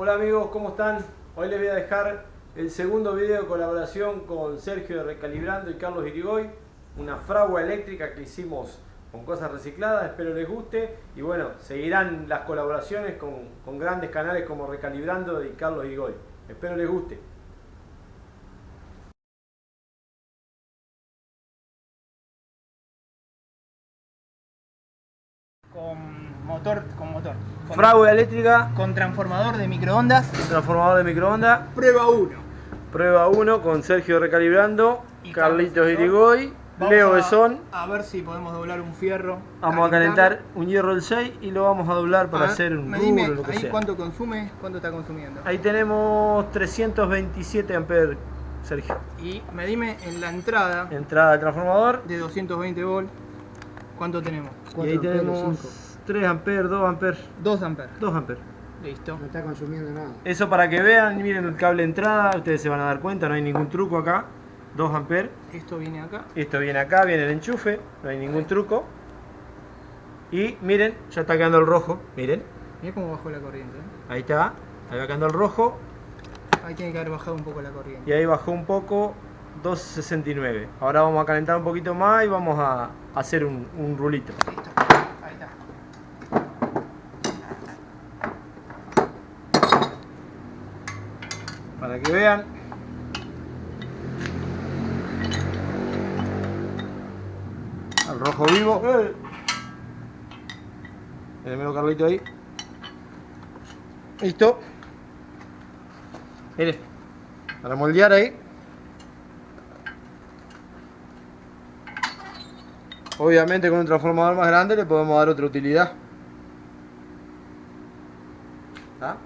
Hola amigos, ¿cómo están? Hoy les voy a dejar el segundo video de colaboración con Sergio de Recalibrando y Carlos Irigoy. Una fragua eléctrica que hicimos con cosas recicladas, espero les guste. Y bueno, seguirán las colaboraciones con grandes canales como Recalibrando y Carlos Irigoy. Espero les guste. Con motor. Fragua eléctrica, Con transformador de microondas. transformador de microondas. Prueba 1. Prueba 1 con Sergio Recalibrando, Y Carlitos Carlos Irigoy, Leo Besón. A ver si podemos doblar un fierro. Vamos a calentar un hierro del 6 y lo vamos a doblar para hacer un dime, rulo o lo que ahí sea. ¿cuánto consume? ¿Cuánto está consumiendo? Ahí tenemos 327 amperes, Sergio. Y medime en la entrada Entrada al transformador. de 220 volt. ¿Cuánto tenemos? Y ahí tenemos 3 amperes, 2 amperes. 2 amperes. 2 amperes. Listo. No está consumiendo nada. Eso para que vean, miren el cable de entrada, ustedes se van a dar cuenta, no hay ningún truco acá. 2 amperes. Esto viene acá. Esto viene acá, viene el enchufe, no hay ningún truco. Y miren, ya está quedando el rojo, miren. Mirá cómo bajó la corriente. Ahí está, ahí va quedando el rojo. Ahí tiene que haber bajado un poco la corriente. Y ahí bajó un poco, 269. Ahora vamos a calentar un poquito más y vamos a hacer un rulito. Listo. Ahí está. Para que vean. Al rojo vivo. Mírenmelo, Carlito, ahí. Listo. Miren. Para moldear ahí. Obviamente con un transformador más grande le podemos dar otra utilidad. ¿Está?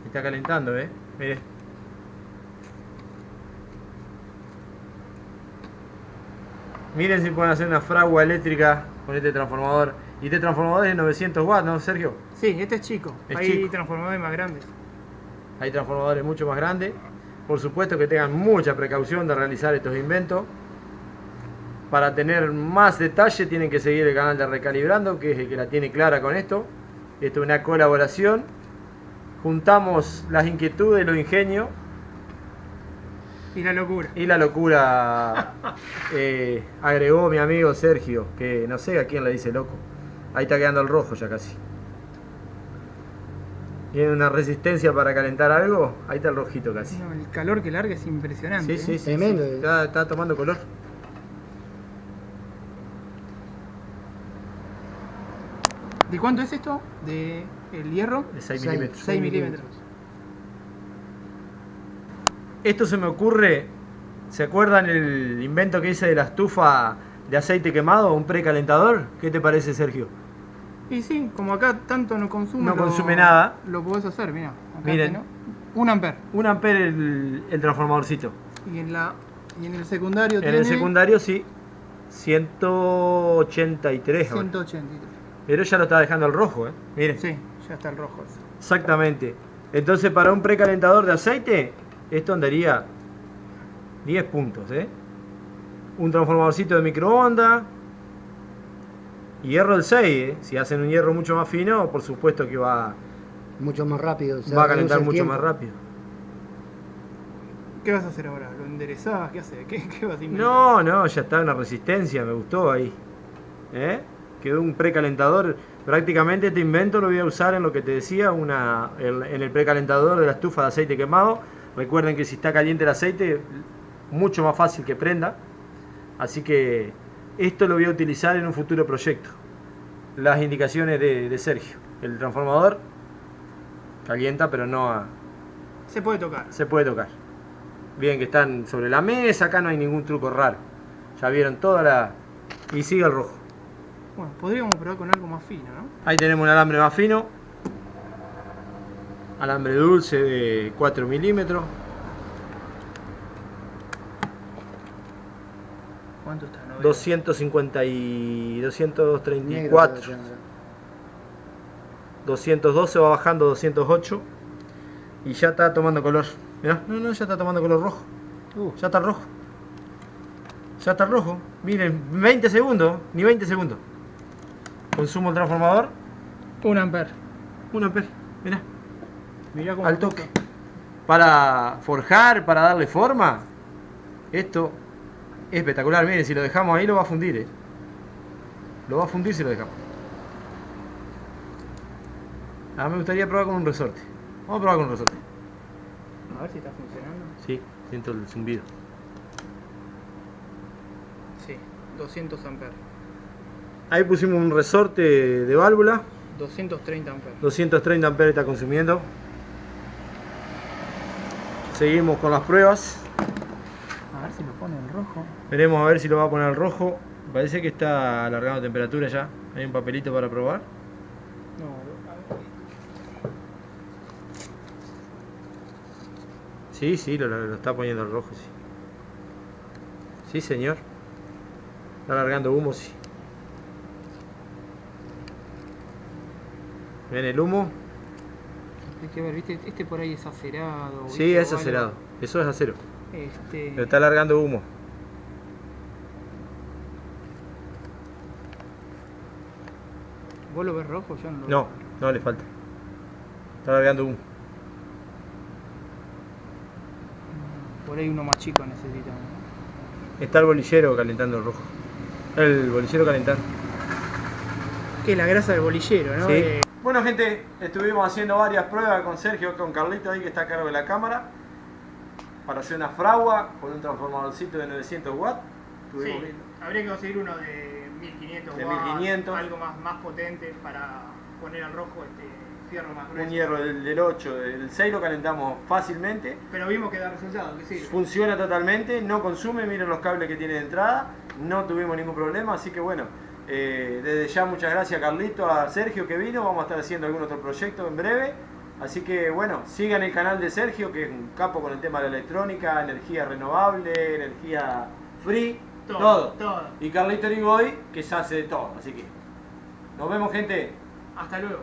Está calentando, Mire. Miren si pueden hacer una fragua eléctrica con este transformador. Y este transformador es de 900 watts, ¿no, Sergio? Sí, este es chico. Es Hay chico. transformadores más grandes. Hay transformadores mucho más grandes. Por supuesto que tengan mucha precaución de realizar estos inventos. Para tener más detalle tienen que seguir el canal de Recalibrando, que es el que la tiene clara con esto. Esto es una colaboración. Juntamos las inquietudes, los ingenios Y la locura. y la locura. Agregó mi amigo Sergio, que no sé a quién le dice loco. Ahí está quedando el rojo ya casi. Tiene una resistencia para calentar algo. Ahí está el rojito casi. No, el calor que larga es impresionante. Sí, sí, sí. Tremendo. Sí. Está tomando color. ¿De cuánto es esto? ¿De el hierro? De 6 Seis. milímetros. 6 milímetros. Esto se me ocurre. ¿Se acuerdan el invento que hice de la estufa de aceite quemado? Un precalentador. ¿Qué te parece, Sergio? Y sí, como acá tanto no consume. No consume nada. Lo podés hacer, mira. Miren. 1 amper. 1 amper el transformadorcito. Y en el secundario En tiene el secundario sí. 183 ahora. 183. Pero ya lo está dejando el rojo, Miren. Sí, ya está el rojo ese. Exactamente. Entonces para un precalentador de aceite, esto andaría 10 puntos, Un transformadorcito de microondas. Hierro del 6, Si hacen un hierro mucho más fino, por supuesto que va Mucho más rápido. a calentar mucho más rápido. ¿Qué vas a hacer ahora? ¿Lo enderezás? ¿Qué haces? ¿Qué vas a inventar? No, ya está una resistencia, me gustó ahí. Quedó un precalentador. Prácticamente este invento lo voy a usar en lo que te decía, en el precalentador de la estufa de aceite quemado. Recuerden que si está caliente el aceite, mucho más fácil que prenda. Así que esto lo voy a utilizar en un futuro proyecto. Las indicaciones de Sergio. El transformador calienta, pero Se puede tocar. se puede tocar. Bien que están sobre la mesa, acá no hay ningún truco raro. Ya vieron toda la... Y sigue el rojo. Bueno, podríamos probar con algo más fino, ¿no? Ahí tenemos un alambre más fino. Alambre dulce de 4 milímetros. ¿Cuánto está? No veo. 250 y Negro 234. todavía no. 212 va bajando 208 y ya está tomando color. Mirá, no, ya está tomando color rojo. Ya está rojo. Ya está rojo. Miren, 20 segundos, ni 20 segundos. Consumo el transformador, 1 amper. 1 amper. Mirá, Mirá cómo al toque. Para forjar, para darle forma, esto es espectacular. Miren, si lo dejamos ahí lo va a fundir, Lo va a fundir si lo dejamos. Ah, me gustaría probar con un resorte. Vamos a probar con un resorte. A ver si está funcionando. Sí, siento el zumbido. Sí, 200 amperes. Ahí pusimos un resorte de válvula. 230 amperes. 230 amperes está consumiendo. Seguimos con las pruebas. A ver si lo pone en rojo. Veremos a ver si lo va a poner al rojo. Parece que está alargando temperatura ya. Hay un papelito para probar. No, a ver. Sí, lo está poniendo al rojo, sí. Sí, señor. Está largando humo, sí. ¿Ven el humo? Hay que ver, ¿viste? Este por ahí es acerado. Sí, ¿viste? es O algo. acerado. Eso es acero. Este... Pero está largando humo. ¿Vos lo ves rojo? Yo no lo No, veo. no le falta. Está largando humo. Por ahí uno más chico necesita. Está el bolillero calentando el rojo. El bolillero calentando. Que es la grasa del bolillero, ¿no? Sí. Bueno, gente, estuvimos haciendo varias pruebas con Sergio, con Carlito ahí que está a cargo de la cámara, para hacer una fragua con un transformadorcito de 900 watts. Estuvimos viendo. Habría que conseguir uno de 1500 De watts, 1500. algo más potente para poner al rojo fierro más grueso. Un hierro del 8, del 6 lo calentamos fácilmente. Pero vimos que da resultado, que sí. Funciona totalmente, no consume, miren los cables que tiene de entrada, no tuvimos ningún problema, así que bueno, desde ya muchas gracias a Carlito, a Sergio que vino, vamos a estar haciendo algún otro proyecto en breve, así que bueno, sigan el canal de Sergio, que es un capo con el tema de la electrónica, energía renovable, energía free, todo. Y Carlito Rigoy, que se hace de todo, así que nos vemos, gente. Hasta luego.